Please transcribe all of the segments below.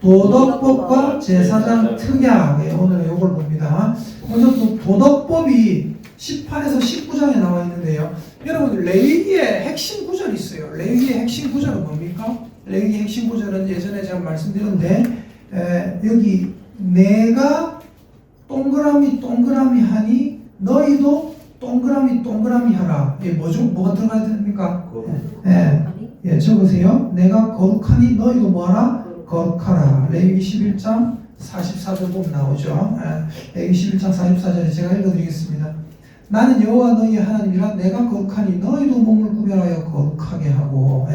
도덕법과 제사장 특약. 예, 오늘 이걸 봅니다. 먼저 또 도덕법이 18에서 19장에 나와 있는데요. 여러분 레위기의 핵심 구절이 있어요. 레위기의 핵심 구절은 뭡니까? 레위기의 핵심 구절은 예전에 제가 말씀드렸는데 여기 내가 동그라미 하니 너희도 동그라미 하라. 예, 뭐죠? 뭐가 들어가야 됩니까? 예, 적으세요. 내가 거룩하니 너희도 뭐하라? 거룩하라. 레위기 11장 44절 보면 나오죠. 레위기 11장 44절에 제가 읽어드리겠습니다. 나는 여호와 너희의 하나님이라. 내가 거룩하니 너희도 몸을 구별하여 거룩하게 하고,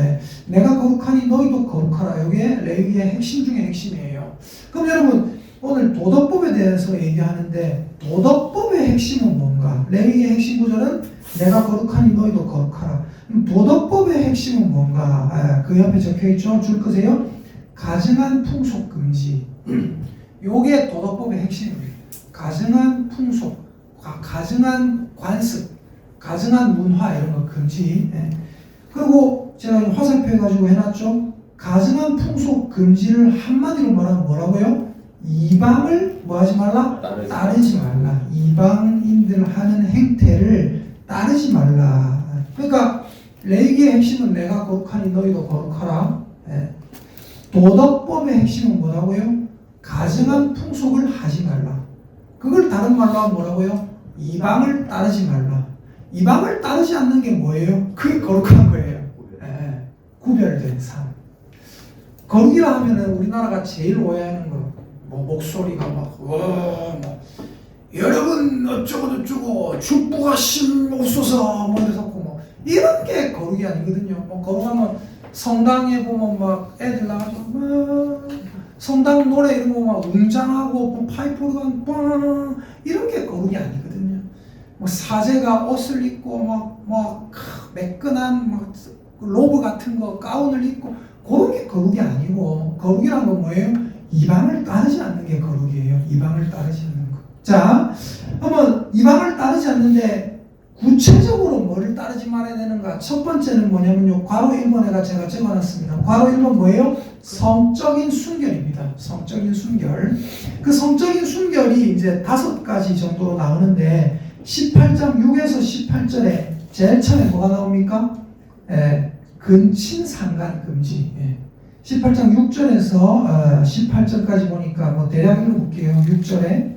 내가 거룩하니 너희도 거룩하라. 이게 레위기의 핵심 중에 핵심이에요. 그럼 여러분 오늘 도덕법에 대해서 얘기하는데 도덕법의 핵심은 뭔가? 레위기의 핵심 구절은 내가 거룩하니 너희도 거룩하라. 도덕법의 핵심은 뭔가? 그 옆에 적혀있죠. 줄 끄세요. 가증한 풍속 금지. 요게 도덕법의 핵심입니다. 가증한 풍속, 가증한 관습, 가증한 문화 이런 거 금지. 그리고 제가 화살표 해가지고 해놨죠. 가증한 풍속 금지를 한마디로 말하면 뭐라고요? 이방을 뭐하지 말라? 따르지 말라. 이방인들 하는 행태를 따르지 말라. 그러니까 레위기의 핵심은 내가 거룩하니 너희도 거룩하라. 도덕법의 핵심은 뭐라고요? 가증한 풍속을 하지 말라. 그걸 다른 말로 하면 뭐라고요? 이방을 따르지 말라. 이방을 따르지 않는 게 뭐예요? 그게 거룩한 거예요. 구별된 삶. 거룩이라 하면은 우리나라가 제일 오해하는 거, 뭐 목소리가 막, 여러분 어쩌고 축복하 심옵소서 뭐 이래서 뭐 이런 게 거룩이 아니거든요. 뭐 거룩하면 성당에 보면 막 애들 나가서 막 성당 노래 이런 거 막 웅장하고 뭐 파이프 오르간 빵 이런 게 거룩이 아니거든요. 뭐 사제가 옷을 입고 막 매끈한 막 로브 같은 거 가운을 입고 그런 게 거룩이 아니고, 거룩이란 건 뭐예요? 이방을 따르지 않는 게 거룩이에요. 이방을 따르지 않는 거. 자, 그러면 이방을 따르지 않는데 구체적으로 뭐를 따르지 말아야 되는가? 첫 번째는 뭐냐면요. 괄호 1번에가 제가 적어놨습니다. 괄호 1번 뭐예요? 성적인 순결입니다. 성적인 순결. 그 성적인 순결이 이제 5가지 정도로 나오는데 18장 6에서 18절에 제일 처음에 뭐가 나옵니까? 근친 상간 금지. 18장 6절에서 18절까지 보니까 뭐 대략 읽어볼게요. 6절에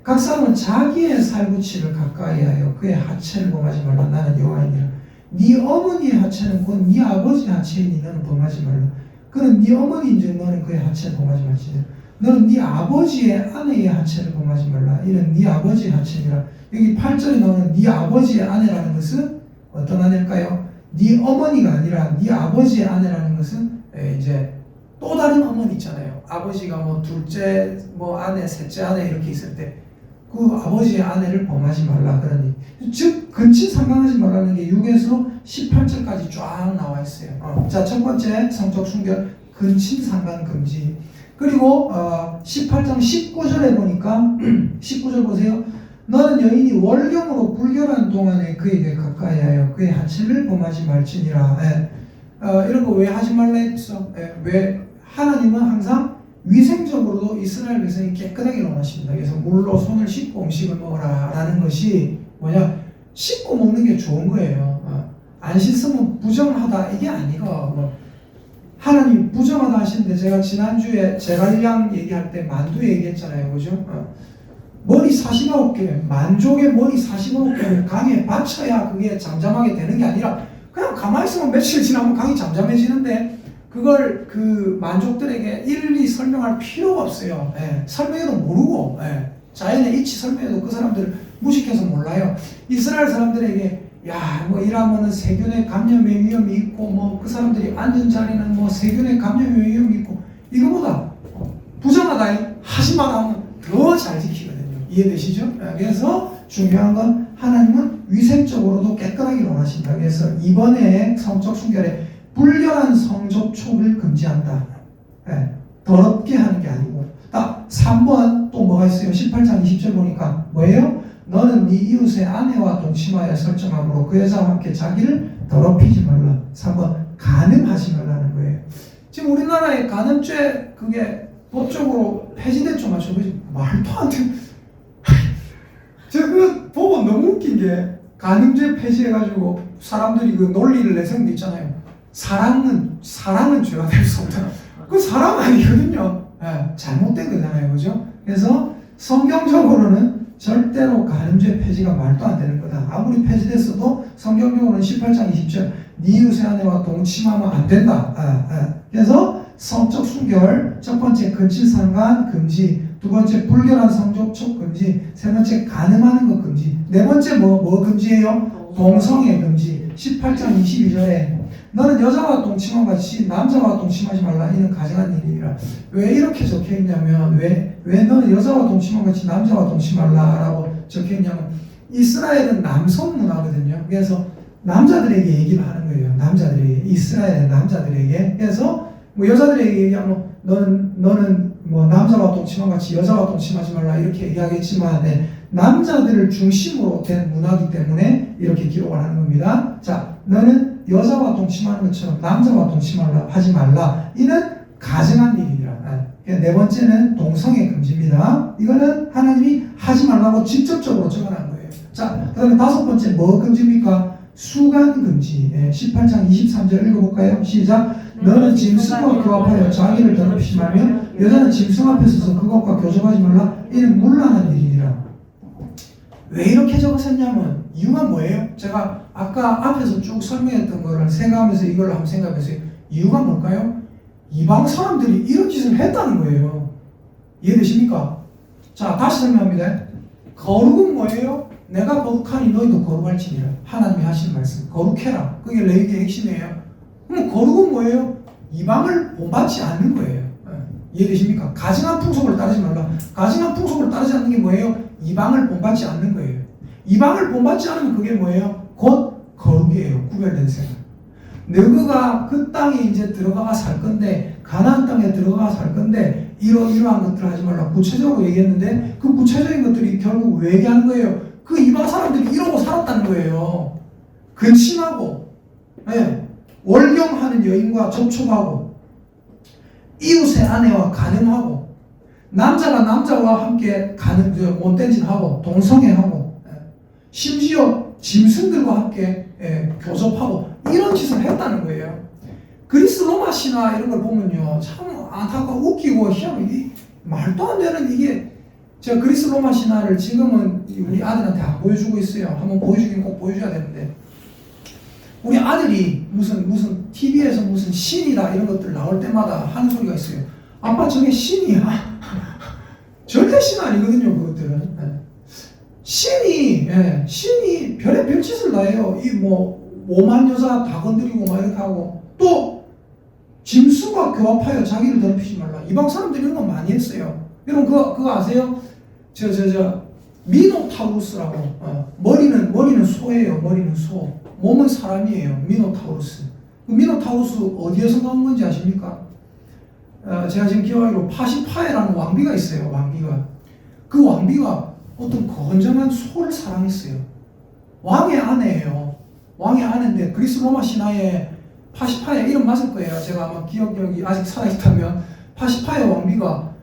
각 사람은 자기의 살구치를 가까이하여 그의 하체를 범하지 말라. 나는 여호와이니라. 네 어머니의 하체는 곧 네 아버지의 하체이니 너는 범하지 말라. 그는 네 어머니인즉 너는 그의 하체를 범하지 말지니라. 너는 네 아버지의 아내의 하체를 범하지 말라. 이는 네 아버지의 하체니라. 여기 8절에 나오는 네 아버지의 아내라는 것은 어떤 아내일까요? 네 어머니가 아니라 네 아버지의 아내라는 것은 이제 또 다른 어머니 있잖아요. 아버지가 뭐 둘째 뭐 아내, 셋째 아내 이렇게 있을 때 그 아버지의 아내를 범하지 말라 그러니, 즉 근친 상간하지 말라는 게 6에서 18절까지 쫙 나와 있어요. 자, 첫 번째 성적 순결 근친 상간 금지. 그리고 18장 19절에 보니까 19절 보세요. 너는 여인이 월경으로 불결한 동안에 그에게 가까이하여 그의 하체를 범하지 말지니라. 이런 거 왜 하지 말라 했어? 왜? 하나님은 항상 위생적으로도 이스라엘 백성이 깨끗하게 원하십니다. 그래서 물로 손을 씻고 음식을 먹어라 라는 것이 뭐냐? 씻고 먹는 게 좋은 거예요. 안 씻으면 부정하다 이게 아니고, 하나님 부정하다 하시는데 제가 지난주에 제갈량 얘기할 때 만두 얘기했잖아요. 그죠? 머리 49개, 만족의 머리 49개를 강에 받쳐야 그게 잠잠하게 되는 게 아니라 그냥 가만히 있으면 며칠 지나면 강이 잠잠해지는데 그걸 그 만족들에게 일일이 설명할 필요가 없어요. 설명해도 모르고, 자연의 이치 설명해도 그 사람들 무식해서 몰라요. 이스라엘 사람들에게 야, 뭐 이러면은 세균의 감염의 위험이 있고, 뭐 그 사람들이 앉은 자리는 뭐 세균의 감염의 위험이 있고, 이거보다 부정하다 하지 마라 하면 더 잘 지키거든요. 이해되시죠? 그래서 중요한 건 하나님은 위생적으로도 깨끗하게 원하신다. 그래서 이번에 성적 순결에 불결한 성접촉을 금지한다. 더럽게 하는 게 아니고. 3번 또 뭐가 있어요? 18장 20절 보니까 뭐예요? 너는 네 이웃의 아내와 동침하여 설정함으로 그 여자와 함께 자기를 더럽히지 말라. 3번 간음하지 말라는 거예요. 지금 우리나라에 간음죄 그게 법적으로 폐지됐죠, 맞죠? 말도 안 돼. 제가 그 보고 너무 웃긴 게 간음죄 폐지해가지고 사람들이 그 논리를 내세운 게 있잖아요. 사랑은 죄가 될 수 없다. 그 사랑 아니거든요. 네, 잘못된 거잖아요, 그죠? 그래서 성경적으로는 절대로 간음죄 폐지가 말도 안 되는 거다. 아무리 폐지됐어도 성경적으로는 18장 20절 네 이웃의 아내와 동침하면 안 된다. 그래서 성적 순결, 첫 번째 근친상간 금지, 두 번째 불결한 성접촉 금지, 세 번째 간음하는 것 금지, 네 번째 뭐 금지예요? 동성애 금지. 18장 22절에 너는 여자와 동침함 같이 남자와 동침하지 말라. 이는 가증한 일이라. 왜 이렇게 적혀있냐면 왜 너는 여자와 동침함 같이 남자와 동침말라라고 적혀있냐면 이스라엘은 남성 문화거든요. 그래서 남자들에게 얘기를 하는 거예요. 남자들에게, 이스라엘의 남자들에게. 그래서 뭐 여자들에게 얘기하면 너는 뭐 남자와 동침함 같이 여자와 동침하지 말라 이렇게 얘기하겠지만 남자들을 중심으로 된 문화이기 때문에 이렇게 기록을 하는 겁니다. 자, 너는 여자와 동침하는 것처럼 남자와 동침하지 말라. 이는 가증한 일이라. 네 번째는 동성애 금지입니다. 이거는 하나님이 하지 말라고 직접적으로 적어놓은 거예요. 자, 그 다음에 다섯 번째 뭐 금지입니까? 수간 금지. 18장 23절 읽어볼까요? 시작. 너는 짐승과 교합하여 자기를 더럽히지 말며 여자는 짐승 앞에 서서 그것과 교접하지 말라. 이는 문란한 일이니라. 왜 이렇게 적었었냐면 이유가 뭐예요? 제가 아까 앞에서 쭉 설명했던 거를 생각하면서 이걸 한번 생각해보세요. 이유가 뭘까요? 이방 사람들이 이런 짓을 했다는 거예요. 이해되십니까? 자, 다시 설명합니다. 거룩은 뭐예요? 내가 거룩하니 너희도 거룩할지니라. 하나님이 하시는 말씀. 거룩해라. 그게 레위기의 핵심이에요. 그럼 거룩은 뭐예요? 이방을 본받지 않는 거예요. 이해되십니까? 가증한 풍속을 따르지 말라. 가증한 풍속을 따르지 않는 게 뭐예요? 이방을 본받지 않는 거예요. 이방을 본받지 않으면 그게 뭐예요? 곧 거룩이에요. 구별된 생활. 너희가 그 땅에 이제 들어가 살 건데 가나안 땅에 들어가 살 건데 이러한 것들을 하지 말라. 구체적으로 얘기했는데 그 구체적인 것들이 결국 왜 얘기하는 거예요? 그 이방 사람들이 이러고 살았다는 거예요. 근심하고 월경하는 여인과 접촉하고 이웃의 아내와 간음하고 남자가 남자와 함께 못된 짓 하고 동성애하고 심지어 짐승들과 함께 교접하고 이런 짓을 했다는 거예요. 그리스 로마 신화 이런 걸 보면요 참 안타깝고 웃기고 희한하게 말도 안 되는 이게 제가 그리스 로마 신화를 지금은 우리 아들한테 안 보여주고 있어요. 한번 보여주긴 꼭 보여줘야 되는데 우리 아들이 무슨 TV에서 무슨 신이다 이런 것들 나올 때마다 하는 소리가 있어요. 아빠 저게 신이야. 절대 신 아니거든요 그것들은. 신이 별의 짓을 다 해요. 이 뭐 오만 여자 다 건드리고 막 이렇게 하고 또 짐승과 교합하여 자기를 더럽히지 말라. 이방 사람들이 이런 거 많이 했어요. 여러분 그거 아세요? 미노타우루스라고. 머리는 소예요. 머리는 소. 몸은 사람이에요. 미노타우루스. 그 미노타우루스 어디에서 나온 건지 아십니까? 제가 지금 기억하기로 파시파에라는 왕비가 있어요. 왕비가. 그 왕비가 어떤 건전한 소를 사랑했어요. 왕의 아내예요. 왕의 아내인데 그리스 로마 신화에 파시파에 이름 맞을 거예요. 제가 아마 기억력이 아직 살아있다면 파시파의 왕비가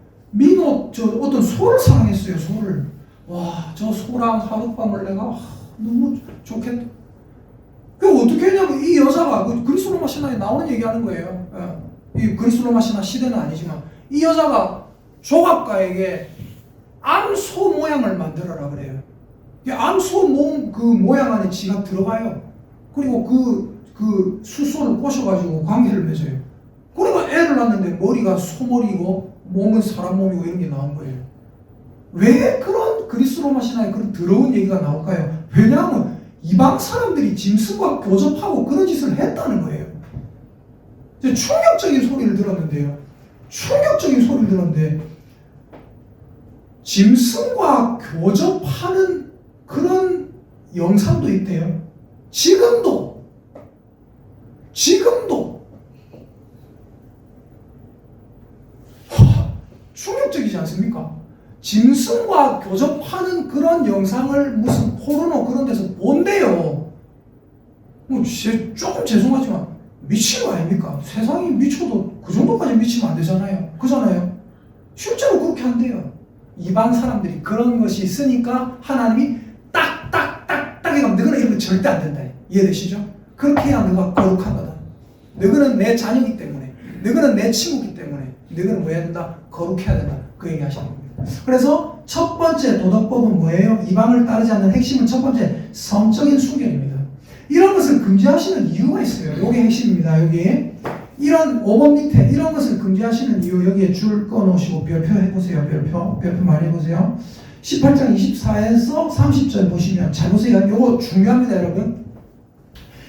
어떤 소를 사랑했어요. 소를. 와, 저 소랑 하룻밤을 내가 너무 좋겠다. 그 어떻게 했냐면 이 여자가 그리스 로마 신화에 나오는 얘기하는 거예요. 이 그리스 로마 신화 시대는 아니지만 이 여자가 조각가에게 암소 모양을 만들어라 그래요. 암소 모양 안에 지가 들어가요. 그리고 그 수소를 꼬셔가지고 관계를 맺어요. 그러니까 애를 낳는데 머리가 소머리고 몸은 사람 몸이고 이런 게 나온 거예요. 왜 그런 그리스 로마 신화에 그런 더러운 얘기가 나올까요? 왜냐하면 이방 사람들이 짐승과 교접하고 그런 짓을 했다는 거예요. 충격적인 소리를 들었는데요. 짐승과 교접하는 그런 영상도 있대요. 지금도 충격적이지 않습니까? 짐승과 교접하는 그런 영상을 무슨 포르노 그런 데서 본대요. 조금 죄송하지만 미친 거 아닙니까? 세상이 미쳐도 그 정도까지 미치면 안 되잖아요. 그잖아요. 실제로 그렇게 한대요. 이방 사람들이 그런 것이 있으니까 하나님이 딱딱딱딱 해가면 너희는 이런 거 절대 안 된다. 이해되시죠? 그렇게 해야 너가 거룩한 거다. 너희는 내 자녀이기 때문에, 너희는 내 친구이기 때문에 너희는 뭐 해야 된다? 거룩해야 된다. 그 얘기 하시는 겁니다. 그래서 첫 번째 도덕법은 뭐예요? 이방을 따르지 않는 핵심은 첫 번째 성적인 순결입니다. 이런 것을 금지하시는 이유가 있어요. 이게 핵심입니다. 여기 이런 5번 밑에 이런 것을 금지하시는 이유 여기에 줄 꺼놓으시고 별표 해보세요. 별표 많이 해보세요. 18장 24에서 30절 보시면 잘 보세요. 이거 중요합니다, 여러분.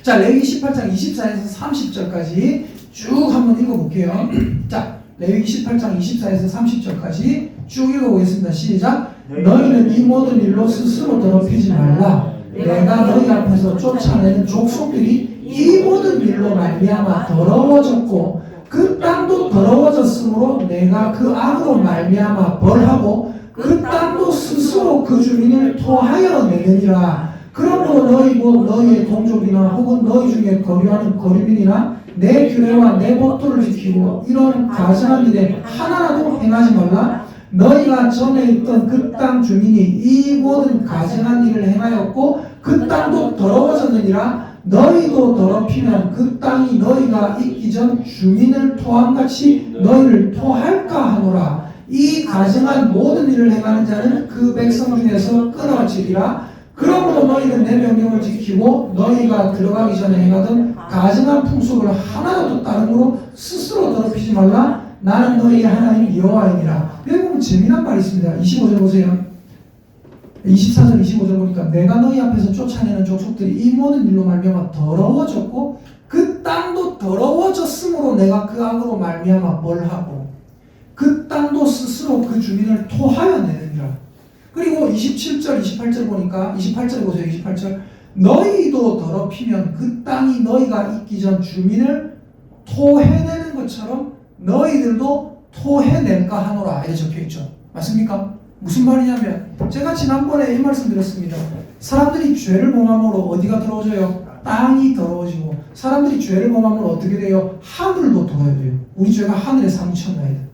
자, 레위기 18장 24에서 30절까지 쭉 한번 읽어볼게요. 자, 레위기 18장 24에서 30절까지 쭉 읽어보겠습니다. 시작. 너희는 이 모든 일로 스스로 더럽히지 말라. 내가 너희 앞에서 쫓아내는 족속들이 이 모든 일로 말미암아 더러워졌고 그 땅도 더러워졌으므로 내가 그 악으로 말미암아 벌하고 그 땅도 스스로 그 주민을 토하여 내느니라. 그러므로 너희 곧 너희의 동족이나 혹은 너희 중에 거류하는 거류민이나 내 규례와 내 법도를 지키고 이런 가증한 일에 하나라도 행하지 말라. 너희가 전에 있던 그 땅 주민이 이 모든 가증한 일을 행하였고 그 땅도 더러워졌느니라. 너희도 더럽히면 그 땅이 너희가 있기 전 주민을 토함같이 너희를 토할까 하노라. 이 가증한 모든 일을 행하는 자는 그 백성 중에서 끊어지리라. 그러므로 너희는 내 명령을 지키고 너희가 들어가기 전에 행하던 가증한 풍속을 하나라도 따름으로 스스로 더럽히지 말라. 나는 너희의 하나님 여호와이니라. 여기 보면 재미난 말이 있습니다. 25절 보세요. 24절 25절 보니까 내가 너희 앞에서 쫓아내는 족속들이 이 모든 일로 말미암아 더러워졌고 그 땅도 더러워졌으므로 내가 그 악으로 말미암아 벌하고 그 땅도 스스로 그 주민을 토하여 내느니라. 그리고 27절 28절 보니까 28절 보세요. 28절 너희도 더럽히면 그 땅이 너희가 있기 전 주민을 토해내는 것처럼 너희들도 토해낼까 하노라. 이렇게 적혀있죠. 맞습니까? 무슨 말이냐면 제가 지난번에 이 말씀 드렸습니다. 사람들이 죄를 범함으로 어디가 더러워져요? 땅이 더러워지고 사람들이 죄를 범함으로 어떻게 돼요? 하늘도 더러워져요. 우리 죄가 하늘에 상처나야 돼.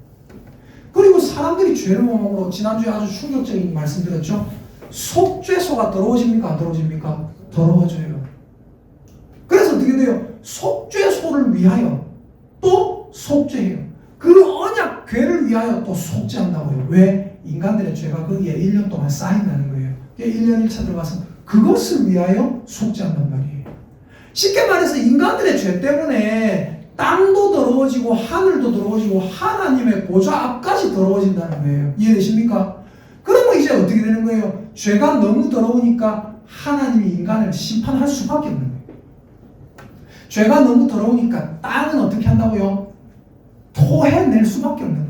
그리고 사람들이 죄를 범함으로 지난주에 아주 충격적인 말씀 드렸죠. 속죄소가 더러워집니까? 안 더러워집니까? 더러워져요. 그래서 어떻게 돼요? 속죄소를 위하여 또 속죄해요. 그 언약 궤를 위하여 또 속죄한다고요. 왜? 인간들의 죄가 거기에 1년 동안 쌓인다는 거예요. 1년 1차 들어가서 그것을 위하여 속죄한단 말이에요. 쉽게 말해서 인간들의 죄 때문에 땅도 더러워지고 하늘도 더러워지고 하나님의 보좌 앞까지 더러워진다는 거예요. 이해되십니까? 그러면 이제 어떻게 되는 거예요? 죄가 너무 더러우니까 하나님이 인간을 심판할 수밖에 없는 거예요. 죄가 너무 더러우니까 땅은 어떻게 한다고요? 토해낼 수밖에 없는 거예요.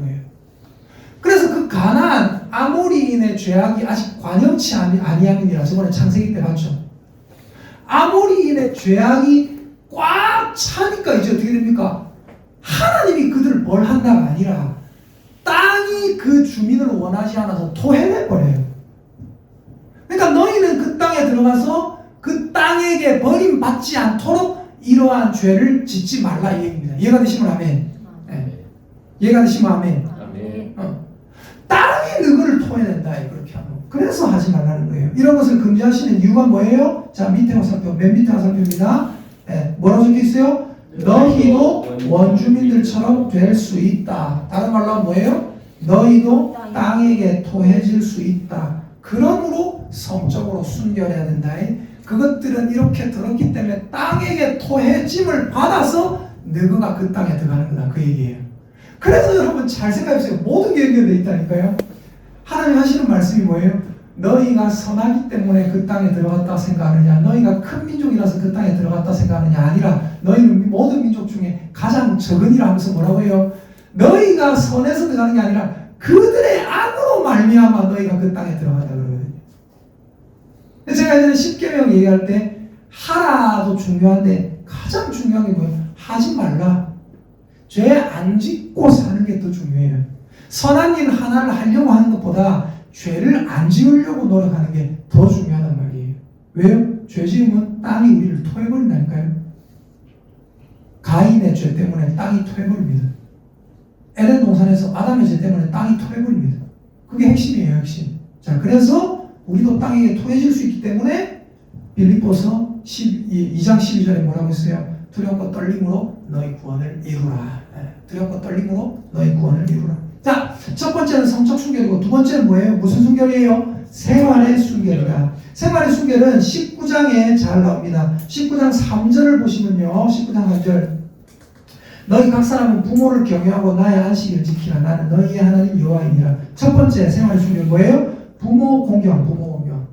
그래서 그 가나안 아모리인의 죄악이 아직 관영치 아니함이니라 저번에 창세기 때 봤죠. 아모리인의 죄악이 꽉 차니까 이제 어떻게 됩니까? 하나님이 그들을 벌한다가 아니라 땅이 그 주민을 원하지 않아서 토해내버려요. 그러니까 너희는 그 땅에 들어가서 그 땅에게 버림받지 않도록 이러한 죄를 짓지 말라 이 얘기입니다. 이해가 되시면 아멘. 네. 이해가 되시면 아멘. 땅이 너희를 토해낸다 그렇게 하면. 그래서 하지 말라는 거예요. 이런 것을 금지하시는 이유가 뭐예요? 자, 밑에 화살표, 맨 밑에 화살표입니다. 네. 뭐라고 적혀 있어요? 너희도 원주민들처럼 될 수 있다. 다른 말로 하면 뭐예요? 너희도 땅에게 토해질 수 있다. 그러므로 성적으로 순결해야 된다. 그것들은 이렇게 더럽기 때문에 땅에게 토해짐을 받아서 너희가 그 땅에 들어가는 거다. 그 얘기예요. 그래서 여러분 잘 생각해보세요. 모든 게 연결되어 있다니까요. 하나님 하시는 말씀이 뭐예요? 너희가 선하기 때문에 그 땅에 들어갔다 생각하느냐, 너희가 큰 민족이라서 그 땅에 들어갔다 생각하느냐 아니라 너희는 모든 민족 중에 가장 적은이라 하면서 뭐라고 해요? 너희가 선해서 들어가는 게 아니라 그들의 악으로 말미암아 너희가 그 땅에 들어가다 그러거든요. 제가 예전에 십계명 얘기할 때 하라도 중요한데 가장 중요한 게 뭐예요? 하지 말라. 죄 안 짓고 사는 게 더 중요해요. 선한 일 하나를 하려고 하는 것보다 죄를 안 지으려고 노력하는 게 더 중요하단 말이에요. 왜요? 죄 지으면 땅이 우리를 토해버린다니까요. 가인의 죄 때문에 땅이 토해버립니다. 에덴 동산에서 아담의 죄 때문에 땅이 토해버립니다. 그게 핵심이에요, 핵심. 자, 그래서 우리도 땅에 토해질 수 있기 때문에 빌립보서 2장 12절에 뭐라고 했어요? 두렵고 떨림으로 너희 구원을 이루라. 두렵고 떨림으로 너희 구원을 이루라. 자, 첫 번째는 성적 순결이고 두 번째는 뭐예요? 무슨 순결이에요? 생활의 순결이다. 생활의 순결은 19장에 잘 나옵니다. 19장 3절을 보시면요. 19장 3절. 너희 각 사람은 부모를 경외하고 나의 안식일을 지키라. 나는 너희의 하나님 여호와이니라. 첫 번째 생활의 순결 뭐예요? 부모 공경, 부모 공경.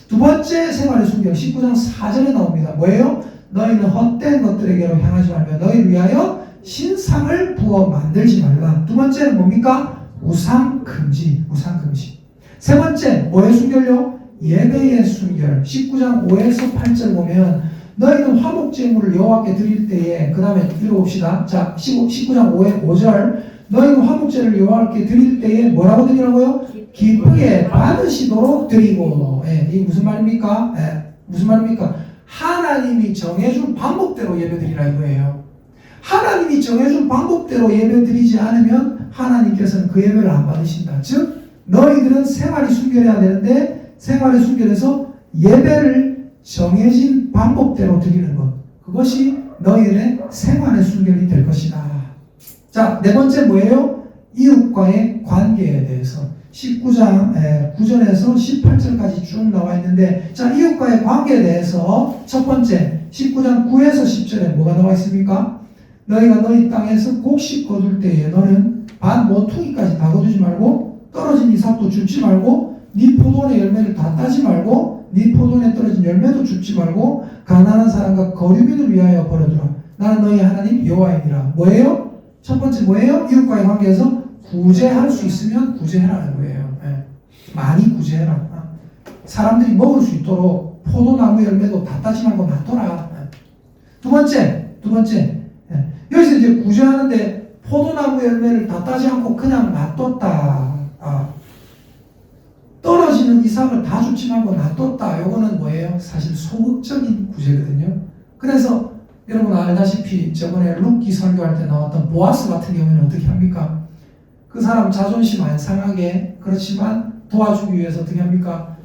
두 번째 생활의 순결 19장 4절에 나옵니다. 뭐예요? 너희는 헛된 것들에게로 향하지 말며 너희를 위하여 신상을 부어 만들지 말라. 두 번째는 뭡니까? 우상 금지, 우상 금지. 세 번째 뭐의 순결요? 예배의 순결. 19장 5에서 8절 보면 너희는 화목제물을 여호와께 드릴 때에 그 다음에 읽어봅시다. 자, 19장 5절 너희는 화목제를 여호와께 드릴 때에 뭐라고 드리라고요? 기쁘게 받으시도록 드리고. 이게 무슨 말입니까? 무슨 말입니까? 하나님이 정해준 방법대로 예배드리라 이거예요. 하나님이 정해준 방법대로 예배드리지 않으면 하나님께서는 그 예배를 안 받으신다. 즉 너희들은 생활이 순결해야 되는데 생활의 순결에서 예배를 정해진 방법대로 드리는 것, 그것이 너희들의 생활의 순결이 될 것이다. 자, 네 번째 뭐예요? 이웃과의 관계에 대해서 19장 9절에서 18절까지 쭉 나와 있는데, 자, 이웃과의 관계에 대해서 첫 번째 19장 9에서 10절에 뭐가 나와 있습니까? 너희가 너희 땅에서 곡식 거둘 때에 너는 반 모퉁이까지 다 거두지 말고 떨어진 이삭도 줍지 말고 네 포도원의 열매를 다 따지 말고 네 포도원에 떨어진 열매도 줍지 말고 가난한 사람과 거류민을 위하여 버려두라. 나는 너희 하나님 여호와이니라. 뭐예요? 첫 번째 뭐예요? 이웃과의 관계에서 구제할 수 있으면 구제해라는 거예요. 많이 구제해라. 사람들이 먹을 수 있도록 포도나무 열매도 다 따지 말고 놔둬라. 두 번째 여기서 이제 구제하는데 포도나무 열매를 다 따지 않고 그냥 놔뒀다. 떨어지는 이삭을 다 줍지 말고 놔뒀다. 요거는 뭐예요? 사실 소극적인 구제거든요. 그래서 여러분 알다시피 저번에 룻기 설교할 때 나왔던 보아스 같은 경우에는 어떻게 합니까? 그 사람 자존심 안 상하게, 그렇지만 도와주기 위해서 어떻게 합니까?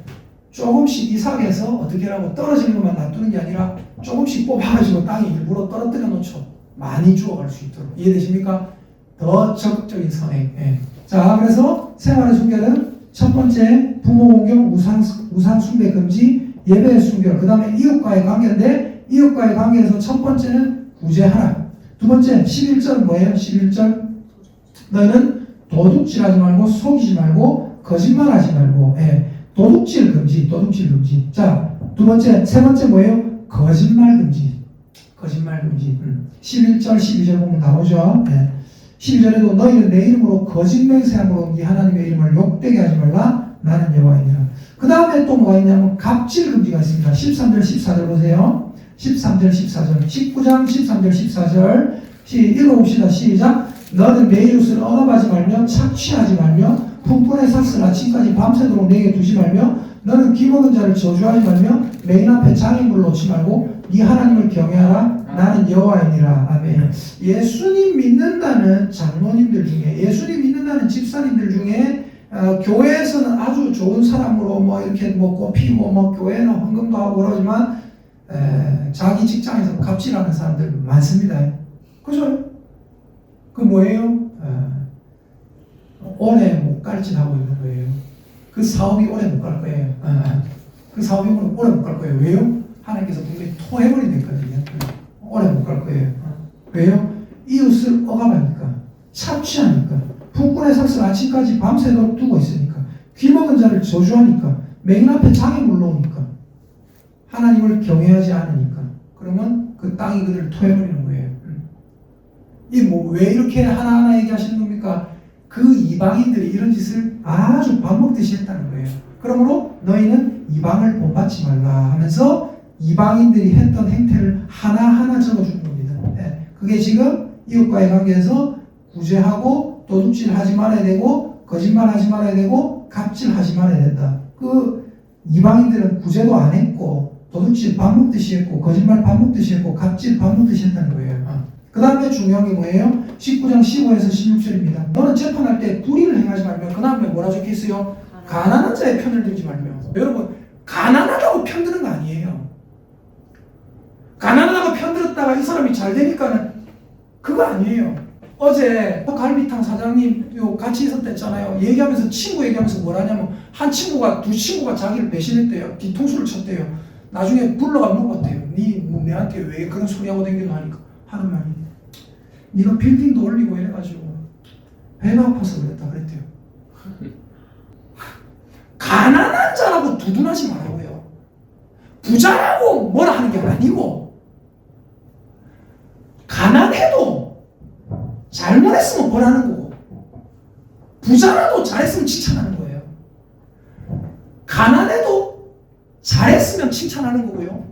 조금씩 이삭에서 어떻게 하라고 떨어지는 것만 놔두는 게 아니라 조금씩 뽑아가지고 땅에 일부러 떨어뜨려 놓죠. 많이 주워갈 수 있도록. 이해되십니까? 더 적극적인 선행. 자, 그래서 생활의 순결은 첫 번째 부모 공경, 우상 숭배 금지, 예배의 순결. 그 다음에 이웃과의 관계인데 이웃과의 관계에서 첫 번째는 구제하라. 두 번째 11절은 뭐예요? 11절 너희는 도둑질하지 말고 속이지 말고 거짓말하지 말고. 도둑질 금지, 도둑질 금지. 자, 두 번째, 세 번째 뭐예요? 거짓말 금지, 거짓말 금지. 11절, 12절 보면 나오죠. 12절에도 너희는 내 이름으로 거짓 맹세함으로 네 하나님의 이름을 욕되게 하지 말라. 나는 여호와이니라. 그 다음에 또 뭐가 있냐면 갑질 금지가 있습니다. 13절, 14절 보세요. 13절, 14절, 19장 13절, 14절 읽어봅시다. 시작. 너는 내 이웃을 억압하지 말며 착취하지 말며 품꾼의 삭슬 아침까지 밤새도록 내게 두지 말며 너는 기먹은 자를 저주하지 말며 메인 앞에 장애물 놓지 말고 네 하나님을 경외하라. 나는 여호와이니라. 아멘. 예수님 믿는다는 장로님들 중에, 예수님 믿는다는 집사님들 중에 교회에서는 아주 좋은 사람으로 뭐 이렇게 뭐 꼽히고 뭐 교회는 헌금도 하고 그러지만 자기 직장에서 갑질하는 사람들 많습니다. 그죠? 그 뭐예요? 오래 못 갈 짓 하고 있는 거예요. 그 사업이 오래 못 갈 거예요. 그 사업이 오래 못 갈 거예요. 왜요? 하나님께서 분명히 토해버린댔거든요. 오래 못 갈 거예요. 왜요? 이웃을 억압하니까, 착취하니까, 품꾼의 삭슬 아침까지 밤새도록 두고 있으니까, 귀먹은 자를 저주하니까, 맹인 앞에 장애물 놓으니까, 하나님을 경외하지 않으니까, 그러면 그 땅이 그들을 토해버리는 거예요. 이 뭐 왜 이렇게 하나하나 얘기하시는 겁니까? 그 이방인들이 이런 짓을 아주 밥 먹듯이 했다는 거예요. 그러므로 너희는 이방을 본받지 말라 하면서 이방인들이 했던 행태를 하나하나 적어주는 겁니다. 그게 지금 이웃과의 관계에서 구제하고 도둑질하지 말아야 되고 거짓말하지 말아야 되고 갑질하지 말아야 된다. 그 이방인들은 구제도 안 했고 도둑질 밥 먹듯이 했고 거짓말 밥 먹듯이 했고 갑질 밥 먹듯이 했다는 거예요. 그 다음에 중요한 게 뭐예요? 19장 15에서 16절입니다. 너는 재판할 때 불의를 행하지 말며 그 다음에 뭐라 적혀있어요? 가난한 자의 편을 들지 말며. 여러분 가난하다고 편드는 거 아니에요. 가난하다고 편들었다가 이 사람이 잘 되니까는 그거 아니에요. 어제 갈비탕 사장님 같이 있었댔잖아요. 얘기하면서 친구 얘기하면서 뭐라냐면 한 친구가 두 친구가 자기를 배신했대요. 뒤통수를 쳤대요. 나중에 불러가 물어봤대요. 니 내한테 왜 그런 소리 하고 댕기노 하니까 하는 말이 니가 빌딩도 올리고 이래가지고 배가 아파서 그랬다 그랬대요. 가난한 자라고 두둔하지 말라고요. 부자라고 뭐라 하는 게 아니고 가난해도 잘못했으면 뭐라는 거고 부자라도 잘했으면 칭찬하는 거예요. 가난해도 잘했으면 칭찬하는 거고요.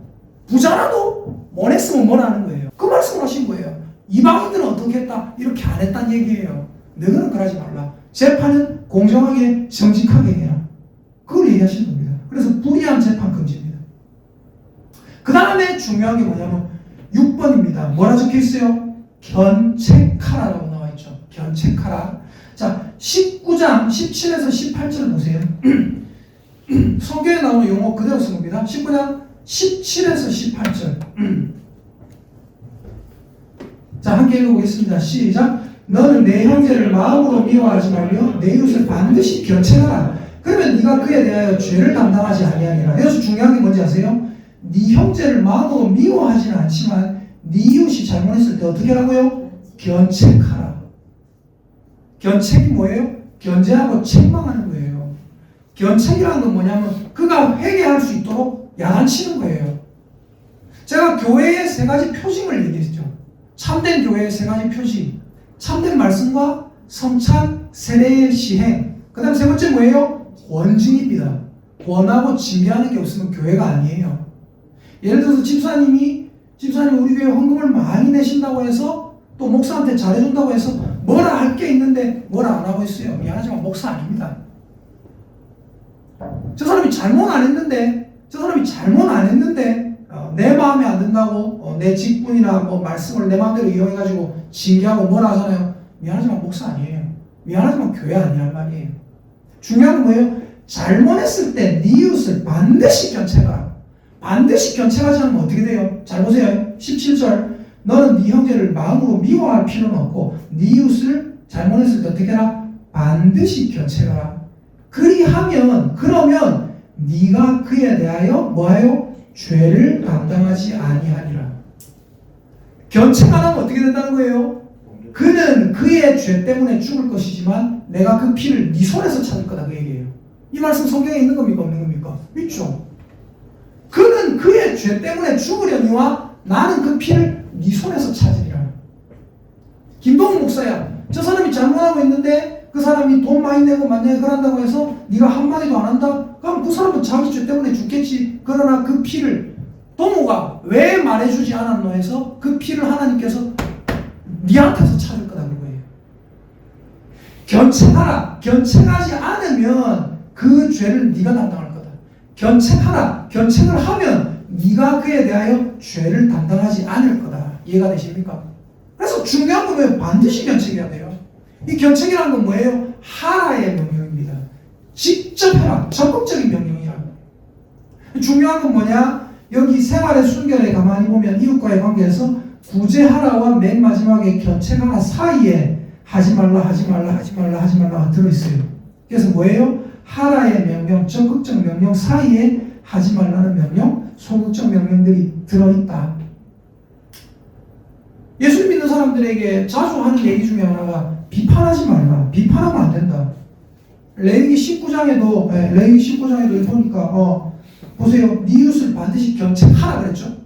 부자라도 못했으면 뭐라는 거예요. 그 말씀을 하신 거예요. 이방인들은 어떻게 했다? 이렇게 안 했다는 얘기예요. 너희는 그러지 말라. 재판은 공정하게 정직하게 해라. 그걸 얘기하시는 겁니다. 그래서 불의한 재판 금지입니다. 그 다음에 중요한 게 뭐냐면 6번입니다. 뭐라 적혀있어요? 견책하라라고 나와있죠. 견책하라. 자, 19장 17에서 18절 보세요. 성경에 나오는 용어 그대로 쓴 겁니다. 19장 17에서 18절. 자, 함께 읽어보겠습니다. 시작. 너는 내 형제를 마음으로 미워하지 말며 내 이웃을 반드시 견책하라. 그러면 네가 그에 대하여 죄를 담당하지 아니하리라. 여기서 중요한 게 뭔지 아세요? 네 형제를 마음으로 미워하지는 않지만 네 이웃이 잘못했을 때 어떻게 하라고요? 견책하라. 견책이 뭐예요? 견제하고 책망하는 거예요. 견책이라는 건 뭐냐면 그가 회개할 수 있도록 야단치는 거예요. 제가 교회의 세 가지 표징을 얘기했죠. 참된 교회의 세 가지 표징. 참된 말씀과 성찬, 세례의 시행. 그 다음 세 번째 뭐예요? 권징입니다. 권하고 징계하는 게 없으면 교회가 아니에요. 예를 들어서 집사님 우리 교회 헌금을 많이 내신다고 해서 또 목사한테 잘해준다고 해서 뭐라 할 게 있는데 뭐라 안 하고 있어요. 미안하지만 목사 아닙니다. 저 사람이 잘못 안 했는데 내 마음에 안 든다고 내 직분이나 뭐 말씀을 내 마음대로 이용해가지고 징계하고 뭐라 하잖아요. 미안하지만 목사 아니에요. 미안하지만 교회 아니란 말이에요. 중요한 건 뭐예요? 잘못했을 때 네 이웃을 반드시 견책하라. 반드시 견책하지 않으면 어떻게 돼요? 잘 보세요. 17절. 너는 네 형제를 마음으로 미워할 필요는 없고 네 이웃을 잘못했을 때 어떻게 해라? 반드시 견책하라. 그러면 네가 그에 대하여 뭐하여? 죄를 감당하지 아니하리라. 견책 안 하면 어떻게 된다는 거예요? 그는 그의 죄 때문에 죽을 것이지만 내가 그 피를 네 손에서 찾을 거다 그 얘기예요. 이 말씀 성경에 있는 겁니까? 없는 겁니까? 있죠. 그는 그의 죄 때문에 죽으려니와 나는 그 피를 네 손에서 찾으리라. 김동훈 목사야. 저 사람이 잘못하고 있는데 그 사람이 돈 많이 내고 만약에 그런다고 해서 네가 한마디도 안 한다? 그럼 그 사람은 자기 죄 때문에 죽겠지. 그러나 그 피를 동호가 왜 말해주지 않았노 해서 그 피를 하나님께서 네한테서 찾을 거다 그거예요. 견책하라. 견책하지 않으면 그 죄를 네가 담당할 거다. 견책하라. 견책을 하면 네가 그에 대하여 죄를 담당하지 않을 거다. 이해가 되십니까? 그래서 중요한 건 왜 반드시 견책해야 돼요? 이 견책이라는 건 뭐예요? 하라의 명령입니다. 직접 해라. 적극적인 명령이라. 중요한 건 뭐냐? 여기 생활의 순결에 가만히 보면 이웃과의 관계에서 구제하라와 맨 마지막에 견책하라 사이에 하지 말라가 들어있어요. 그래서 뭐예요? 하라의 명령, 적극적 명령 사이에 하지 말라는 명령, 소극적 명령들이 들어있다. 예수 믿는 사람들에게 자주 하는 얘기 중에 하나가 비판하지 말라. 비판하면 안 된다. 레위기 19장에도 보니까 보세요. 네 이웃을 반드시 견책하라 그랬죠.